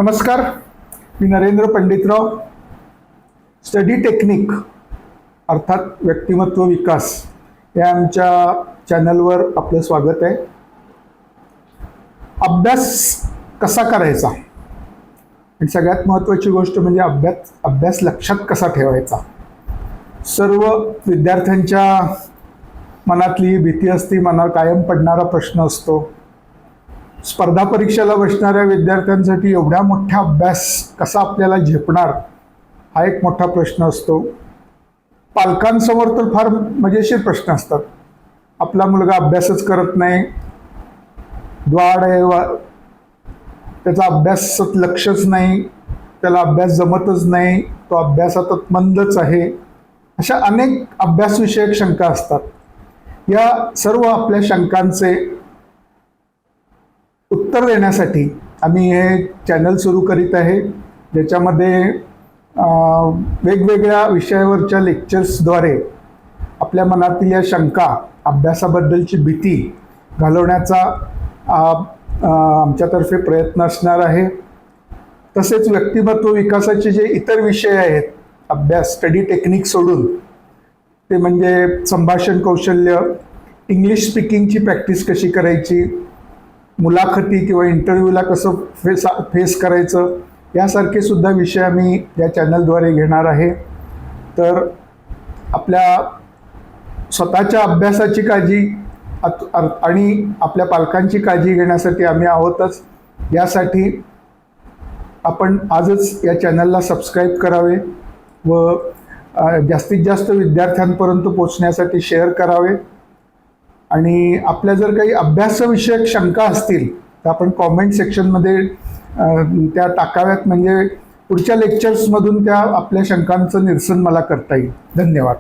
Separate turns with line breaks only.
नमस्कार, मी Narendra Panditrao. Study technique अर्थात व्यक्तिमत्व विकास या आमच्या चॅनलवर आपलं स्वागत आहे. अभ्यास कसा करायचा आणि सगळ्यात महत्त्वाची गोष्ट म्हणजे अभ्यास लक्षात कसा ठेवायचा. सर्व विद्यार्थ्यांच्या मनातली भीती असते, मनात कायम पडणारा प्रश्न असतो. स्पर्धा परीक्षेला बसणाऱ्या विद्यार्थ्यांसाठी एवढा मोठा अभ्यास कसा आपल्याला झेपणार हा एक मोठा प्रश्न असतो. पालकांसमोर तर फार मजेशीर प्रश्न असतात. आपला मुलगा अभ्यासच करत नाही, द्वाड आहे, त्याचा अभ्यासात लक्षच नाही, त्याला अभ्यास जमतच नाही, तो अभ्यासात मंदच आहे, अशा अनेक अभ्यासविषयक शंका असतात. या सर्व आपल्या शंकांचे उत्तर देण्यासाठी आम्ही हे चॅनल सुरू करीत आहे, ज्याच्यामध्ये वेगवेगळ्या विषयावरच्या लेक्चर्सद्वारे आपल्या मनातील या शंका, अभ्यासाबद्दलची भीती घालवण्याचा आमच्यातर्फे प्रयत्न असणार आहे. तसेच व्यक्तिमत्व विकासाचे जे इतर विषय आहेत, अभ्यास स्टडी टेक्निक सोडून, ते म्हणजे संभाषण कौशल्य, इंग्लिश स्पीकिंगची प्रॅक्टिस कशी करायची, मुलाखती किंवा इंटरव्ह्यूला कसं फेस करायचं, यासारखे सुद्धा विषय आम्ही या चॅनलद्वारे घेणार आहे. तर आपल्या स्वतःच्या अभ्यासाची काळजी आणि आपल्या पालकांची काळजी घेण्यासाठी आम्ही आहोतच. यासाठी आपण आजच या चॅनलला सबस्क्राईब करावे व जास्तीत जास्त विद्यार्थ्यांपर्यंत पोचण्यासाठी शेअर करावे. आणि आपल्या जर काही अभ्यासविषयक शंका असतील तर आपण कॉमेंट सेक्शनमध्ये त्या टाकाव्यात, म्हणजे पुढच्या लेक्चर्समधून त्या आपल्या शंकांचं निरसन मला करता येईल. धन्यवाद.